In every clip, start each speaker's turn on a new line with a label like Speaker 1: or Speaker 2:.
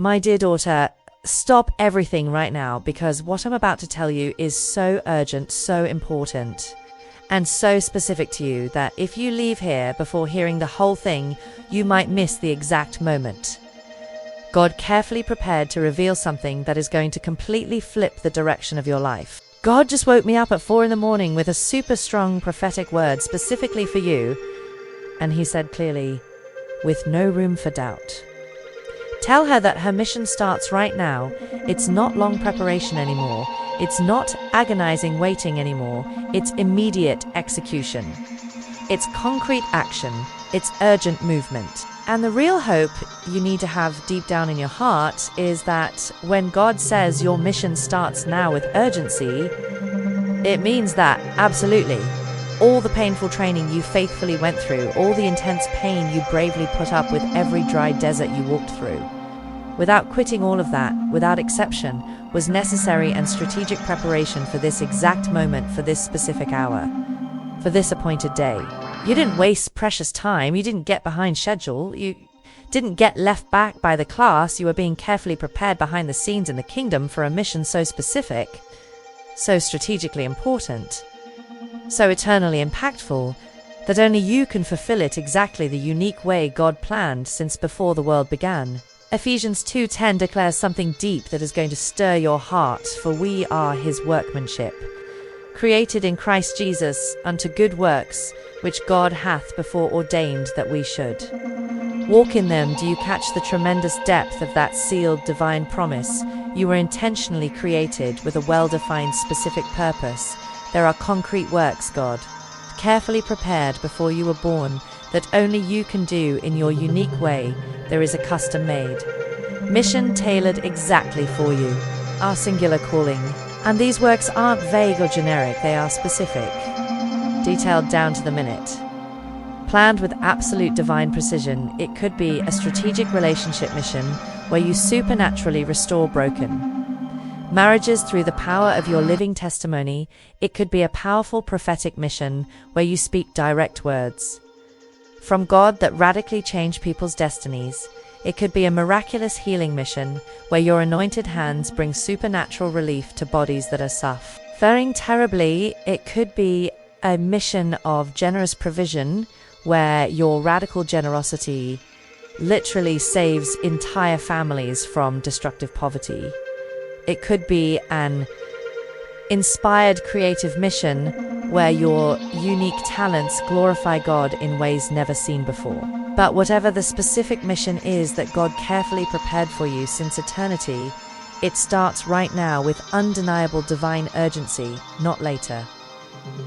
Speaker 1: My dear daughter, stop everything right now, because what I'm about to tell you is so urgent, so important, and so specific to you that if you leave here before hearing the whole thing, you might miss the exact moment. God carefully prepared to reveal something that is going to completely flip the direction of your life. God just woke me up at 4 a.m. with a super strong prophetic word specifically for you, and he said clearly, with no room for doubt. Tell her that her mission starts right now. It's not long preparation anymore. It's not agonizing waiting anymore. It's immediate execution. It's concrete action. It's urgent movement. And the real hope you need to have deep down in your heart is that when God says your mission starts now with urgency, it means that, absolutely, all the painful training you faithfully went through, all the intense pain you bravely put up with every dry desert you walked through, without quitting, all of that, without exception, was necessary and strategic preparation for this exact moment, for this specific hour, for this appointed day. You didn't waste precious time. You didn't get behind schedule. You didn't get left back by the class. You were being carefully prepared behind the scenes in the kingdom for a mission so specific, so strategically important, so eternally impactful, that only you can fulfill it exactly the unique way God planned since before the world began. Ephesians 2:10 declares something deep that is going to stir your heart, for we are his workmanship, created in Christ Jesus unto good works, which God hath before ordained that we should walk in them. Do you catch the tremendous depth of that sealed divine promise? You were intentionally created with a well-defined specific purpose. There are concrete works God carefully prepared before you were born that only you can do in your unique way. There is a custom-made mission tailored exactly for you, our singular calling. And these works aren't vague or generic, they are specific, detailed down to the minute, planned with absolute divine precision. It could be a strategic relationship mission where you supernaturally restore broken marriages through the power of your living testimony. It could be a powerful prophetic mission where you speak direct words from God that radically change people's destinies. It could be a miraculous healing mission where your anointed hands bring supernatural relief to bodies that are suffering terribly. It could be a mission of generous provision where your radical generosity literally saves entire families from destructive poverty. It could be an inspired creative mission where your unique talents glorify God in ways never seen before. But whatever the specific mission is that God carefully prepared for you since eternity, it starts right now with undeniable divine urgency, not later.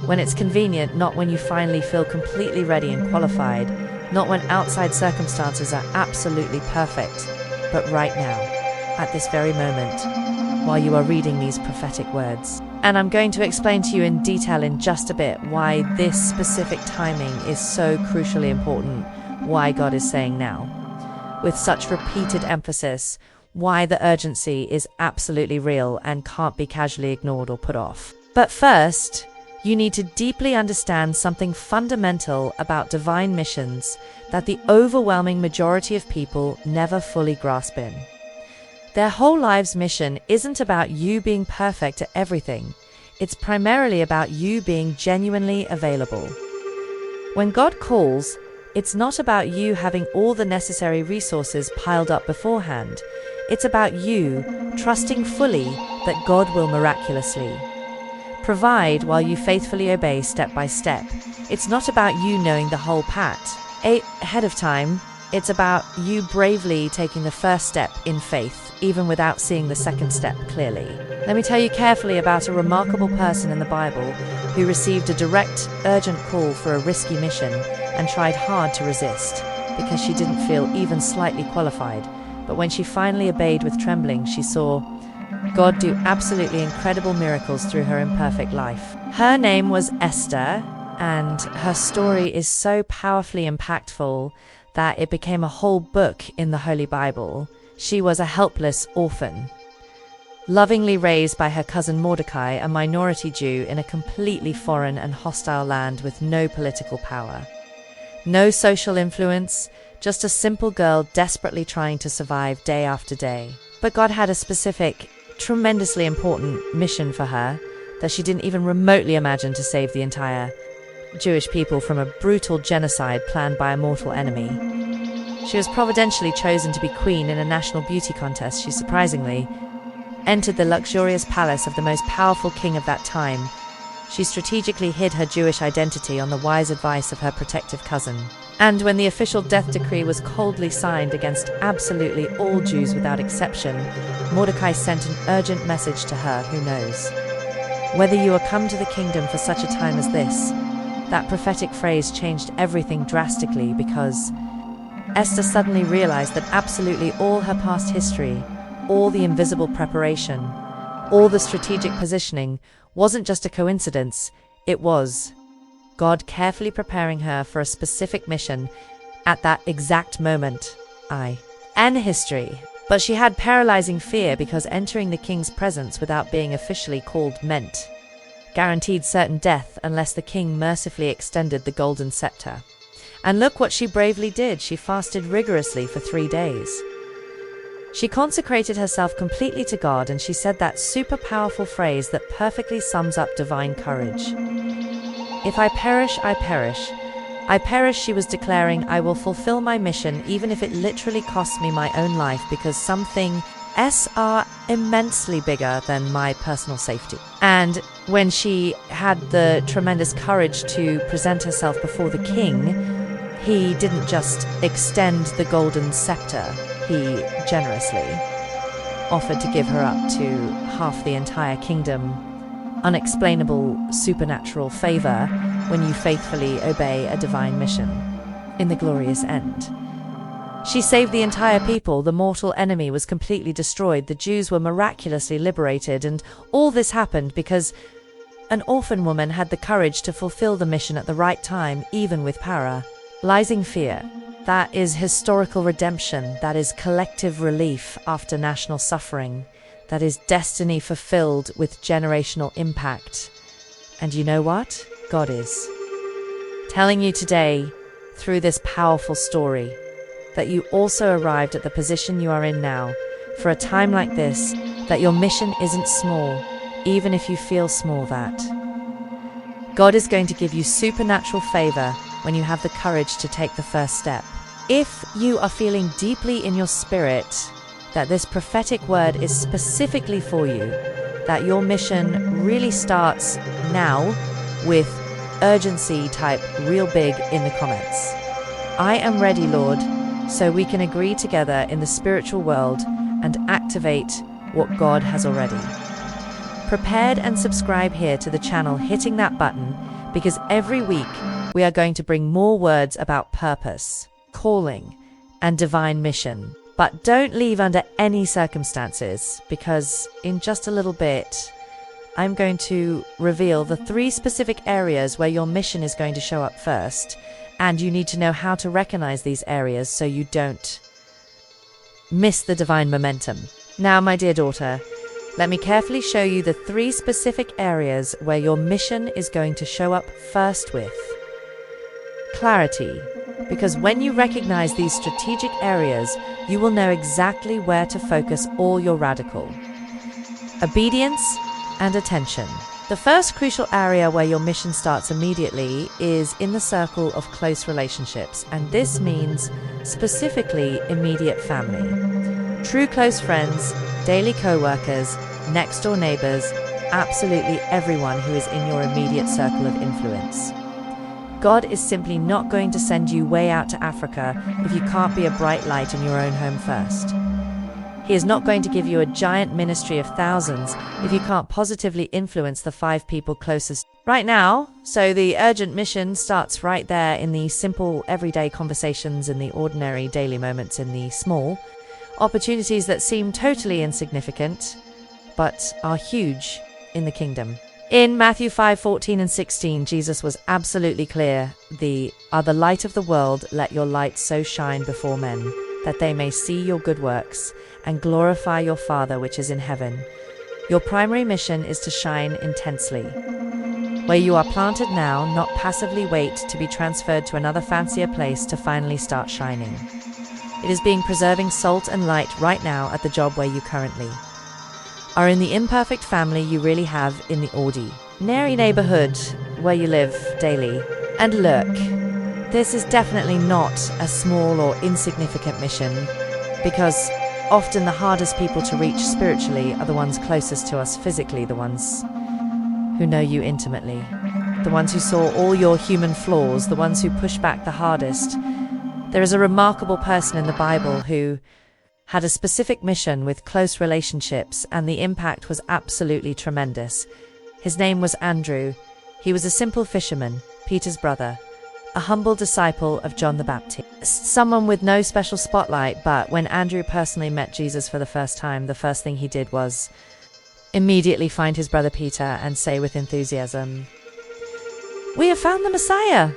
Speaker 1: When it's convenient, not when you finally feel completely ready and qualified, not when outside circumstances are absolutely perfect, but right now, at this very moment, while you are reading these prophetic words. And I'm going to explain to you in detail in just a bit why this specific timing is so crucially important, why God is saying now, with such repeated emphasis, why the urgency is absolutely real and can't be casually ignored or put off. But first, you need to deeply understand something fundamental about divine missions that the overwhelming majority of people never fully grasp in. Their whole life's mission isn't about you being perfect at everything. It's primarily about you being genuinely available. When God calls, it's not about you having all the necessary resources piled up beforehand. It's about you trusting fully that God will miraculously provide while you faithfully obey step by step. It's not about you knowing the whole pat ahead of time. It's about you bravely taking the first step in faith, even without seeing the second step clearly. Let me tell you carefully about a remarkable person in the Bible who received a direct, urgent call for a risky mission and tried hard to resist because she didn't feel even slightly qualified. But when she finally obeyed with trembling, she saw God do absolutely incredible miracles through her imperfect life. Her name was Esther, and her story is so powerfully impactful that it became a whole book in the Holy Bible. She was a helpless orphan, lovingly raised by her cousin Mordecai, a minority Jew in a completely foreign and hostile land with no political power, no social influence, just a simple girl desperately trying to survive day after day. But God had a specific, tremendously important mission for her that she didn't even remotely imagine to save the entire Jewish people from a brutal genocide planned by a mortal enemy. She was providentially chosen to be queen in a national beauty contest. She surprisingly entered the luxurious palace of the most powerful king of that time. She strategically hid her Jewish identity on the wise advice of her protective cousin. And when the official death decree was coldly signed against absolutely all Jews without exception, Mordecai sent an urgent message to her, who knows. Whether you are come to the kingdom for such a time as this, that prophetic phrase changed everything drastically, because Esther suddenly realized that absolutely all her past history, all the invisible preparation, all the strategic positioning wasn't just a coincidence, it was God carefully preparing her for a specific mission at that exact moment. And history. But she had paralyzing fear because entering the king's presence without being officially called meant guaranteed certain death unless the king mercifully extended the golden scepter. And look what she bravely did. She fasted rigorously for 3 days. She consecrated herself completely to God, and she said that super powerful phrase that perfectly sums up divine courage. If I perish, I perish. I perish, she was declaring. I will fulfill my mission even if it literally costs me my own life, because something are immensely bigger than my personal safety. And when she had the tremendous courage to present herself before the king, he didn't just extend the golden scepter, he generously offered to give her up to half the entire kingdom. Unexplainable supernatural favor when you faithfully obey a divine mission in the glorious end. She saved the entire people. The mortal enemy was completely destroyed. The Jews were miraculously liberated, and all this happened because an orphan woman had the courage to fulfill the mission at the right time, even with paralyzing fear. That is historical redemption. That is collective relief after national suffering. That is destiny fulfilled with generational impact. And you know what? God is telling you today, through this powerful story, that you also arrived at the position you are in now, for a time like this, that your mission isn't small, even if you feel small. That God is going to give you supernatural favor when you have the courage to take the first step. If you are feeling deeply in your spirit that this prophetic word is specifically for you, that your mission really starts now with urgency, type real big in the comments. I am ready, Lord, so we can agree together in the spiritual world and activate what God has already prepared. And subscribe here to the channel, hitting that button, because every week we are going to bring more words about purpose, calling, and divine mission. But don't leave under any circumstances, because in just a little bit, I'm going to reveal the 3 specific areas where your mission is going to show up first, and you need to know how to recognize these areas so you don't miss the divine momentum. Now, my dear daughter, let me carefully show you the 3 specific areas where your mission is going to show up first with clarity. Because when you recognize these strategic areas, you will know exactly where to focus all your radical obedience and attention. The first crucial area where your mission starts immediately is in the circle of close relationships, and this means specifically immediate family. True close friends, daily co-workers, next-door neighbors, absolutely everyone who is in your immediate circle of influence. God is simply not going to send you way out to Africa if you can't be a bright light in your own home first. He is not going to give you a giant ministry of thousands if you can't positively influence the 5 people closest right now. So the urgent mission starts right there in the simple everyday conversations, in the ordinary daily moments, in the small opportunities that seem totally insignificant but are huge in the kingdom. In Matthew 5:14 and 16, Jesus was absolutely clear. "The are the light of the world. Let your light so shine before men, that they may see your good works and glorify your Father which is in heaven." Your primary mission is to shine intensely. where you are planted now, not passively wait to be transferred to another fancier place to finally start shining. It is being preserving salt and light right now at the job where you currently are in the imperfect family you really have in the ordinary neighborhood where you live daily. And look, this is definitely not a small or insignificant mission, because often the hardest people to reach spiritually are the ones closest to us physically, the ones who know you intimately, the ones who saw all your human flaws, the ones who push back the hardest. There is a remarkable person in the Bible who had a specific mission with close relationships, and the impact was absolutely tremendous. His name was Andrew. He was a simple fisherman, Peter's brother, a humble disciple of John the Baptist, someone with no special spotlight. But when Andrew personally met Jesus for the first time, the first thing he did was immediately find his brother Peter and say with enthusiasm, "We have found the Messiah."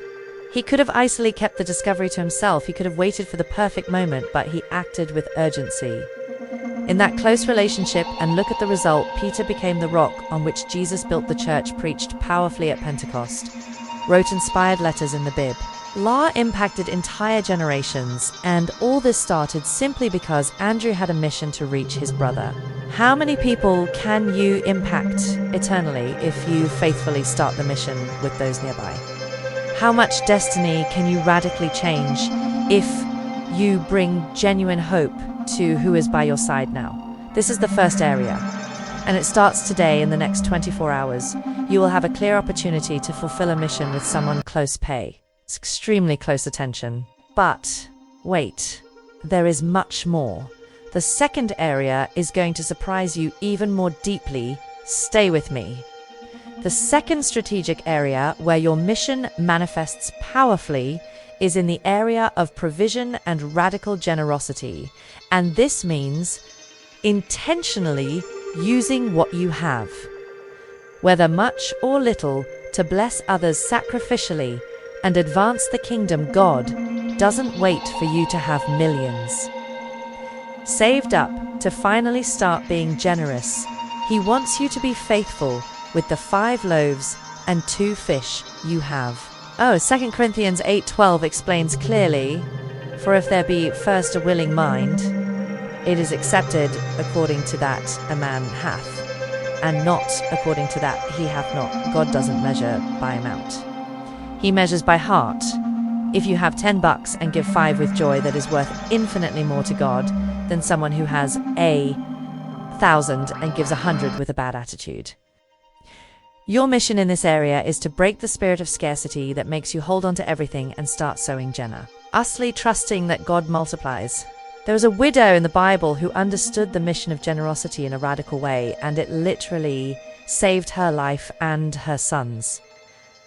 Speaker 1: He could have easily kept the discovery to himself. He could have waited for the perfect moment, but he acted with urgency. In that close relationship, and look at the result, Peter became the rock on which Jesus built the church, preached powerfully at Pentecost, wrote inspired letters in the Bib. Law impacted entire generations, and all this started simply because Andrew had a mission to reach his brother. How many people can you impact eternally if you faithfully start the mission with those nearby? How much destiny can you radically change if you bring genuine hope to who is by your side now? This is the first area, and it starts today. In the next 24 hours, you will have a clear opportunity to fulfill a mission with someone close pay. It's extremely close attention. But wait, there is much more. The second area is going to surprise you even more deeply. Stay with me. The second strategic area where your mission manifests powerfully is in the area of provision and radical generosity. And this means intentionally using what you have, whether much or little, to bless others sacrificially and advance the kingdom. God doesn't wait for you to have millions saved up to finally start being generous. He wants you to be faithful with the 5 loaves and 2 fish you have. 2 Corinthians 8:12 explains clearly, "For if there be first a willing mind, it is accepted according to that a man hath, and not according to that he hath not." God doesn't measure by amount. He measures by heart. If you have $10 and give 5 with joy, that is worth infinitely more to God than someone who has 1,000 and gives 100 with a bad attitude. Your mission in this area is to break the spirit of scarcity that makes you hold on to everything and start sowing generously, trusting that God multiplies. There was a widow in the Bible who understood the mission of generosity in a radical way, and it literally saved her life and her son's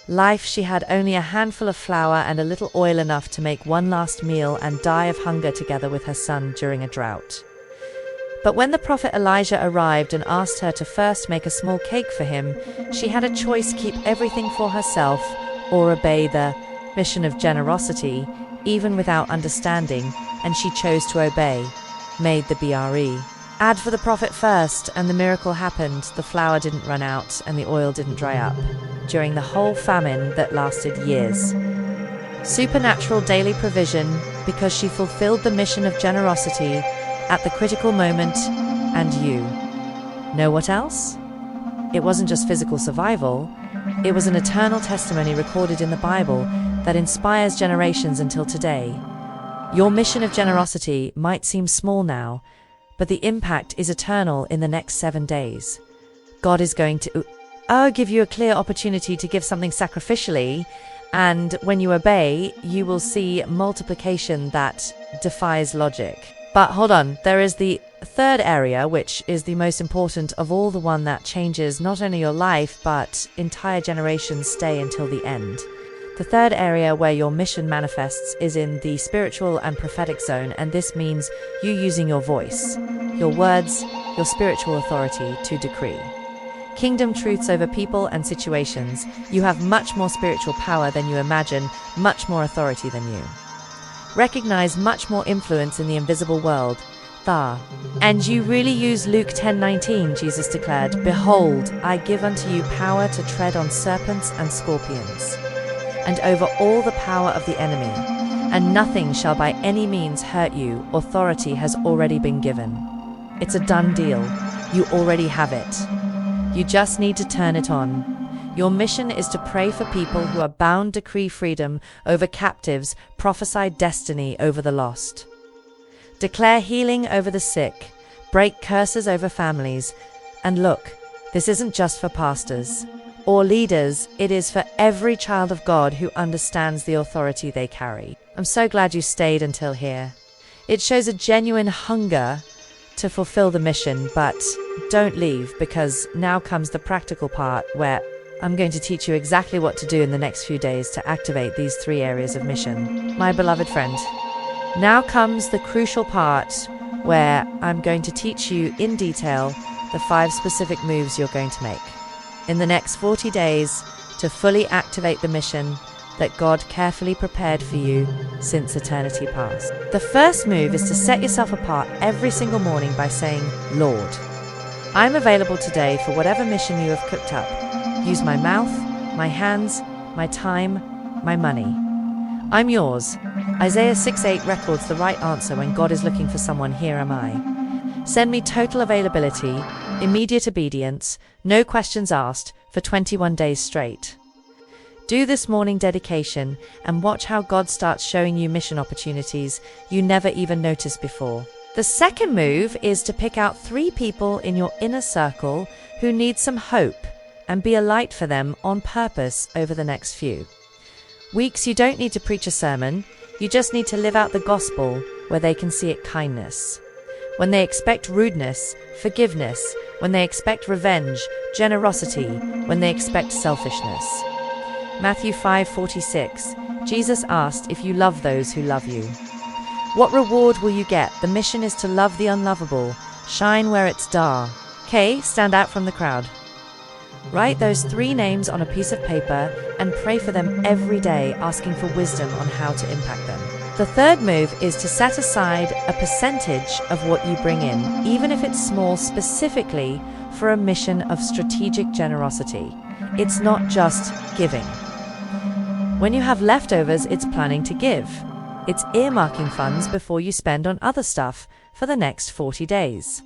Speaker 1: life. She had only a handful of flour and a little oil, enough to make one last meal and die of hunger together with her son during a drought. But when the prophet Elijah arrived and asked her to first make a small cake for him, she had a choice: keep everything for herself or obey the mission of generosity, even without understanding, and she chose to obey. Made the BRE. Add for the prophet first, and the miracle happened. The flour didn't run out and the oil didn't dry up during the whole famine that lasted years. Supernatural daily provision, because she fulfilled the mission of generosity at the critical moment. And you know what else? It wasn't just physical survival, it was an eternal testimony recorded in the Bible that inspires generations until today. Your mission of generosity might seem small now, but the impact is eternal in the next 7 days. God is going to give you a clear opportunity to give something sacrificially, and when you obey, you will see multiplication that defies logic. But hold on, there is the third area, which is the most important of all, the one that changes not only your life, but entire generations stay until the end. The third area where your mission manifests is in the spiritual and prophetic zone, and this means you using your voice, your words, your spiritual authority to decree kingdom truths over people and situations. You have much more spiritual power than you imagine, much more authority than you recognize, much more influence in the invisible world tha. And you really use Luke 10:19, Jesus declared, "Behold, I give unto you power to tread on serpents and scorpions, and over all the power of the enemy, and nothing shall by any means hurt you." Authority has already been given. It's a done deal. You already have it. You just need to turn it on. Your mission is to pray for people who are bound, decree freedom over captives, prophesy destiny over the lost. Declare healing over the sick, break curses over families, and look, this isn't just for pastors or leaders, it is for every child of God who understands the authority they carry. I'm so glad you stayed until here. It shows a genuine hunger to fulfill the mission, but don't leave, because now comes the practical part where I'm going to teach you exactly what to do in the next few days to activate these 3 areas of mission. My beloved friend, now comes the crucial part where I'm going to teach you in detail the 5 specific moves you're going to make in the next 40 days to fully activate the mission that God carefully prepared for you since eternity past. The first move is to set yourself apart every single morning by saying, "Lord, I'm available today for whatever mission you have cooked up. Use my mouth, my hands, my time, my money. I'm yours." Isaiah 6:8 records the right answer when God is looking for someone. Here am I. Send me total availability, immediate obedience, no questions asked, for 21 days straight. Do this morning dedication and watch how God starts showing you mission opportunities you never even noticed before. The second move is to pick out 3 people in your inner circle who need some hope and be a light for them on purpose over the next few weeks. You don't need to preach a sermon. You just need to live out the gospel where they can see it. Kindness when they expect rudeness, forgiveness when they expect revenge, generosity when they expect selfishness. Matthew 5:46. Jesus asked, "If you love those who love you, what reward will you get?" The mission is to love the unlovable, shine where it's dark. Okay, stand out from the crowd. Write those 3 names on a piece of paper and pray for them every day, asking for wisdom on how to impact them. The third move is to set aside a percentage of what you bring in, even if it's small, specifically for a mission of strategic generosity. It's not just giving. When you have leftovers, it's planning to give. It's earmarking funds before you spend on other stuff for the next 40 days.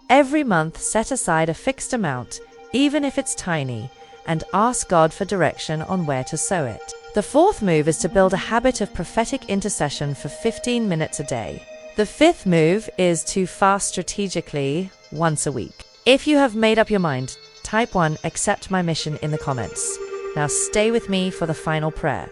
Speaker 1: Every month, set aside a fixed amount, even if it's tiny, and ask God for direction on where to sow it. The fourth move is to build a habit of prophetic intercession for 15 minutes a day. The fifth move is to fast strategically once a week. If you have made up your mind, type 1, accept my mission in the comments. Now stay with me for the final prayer.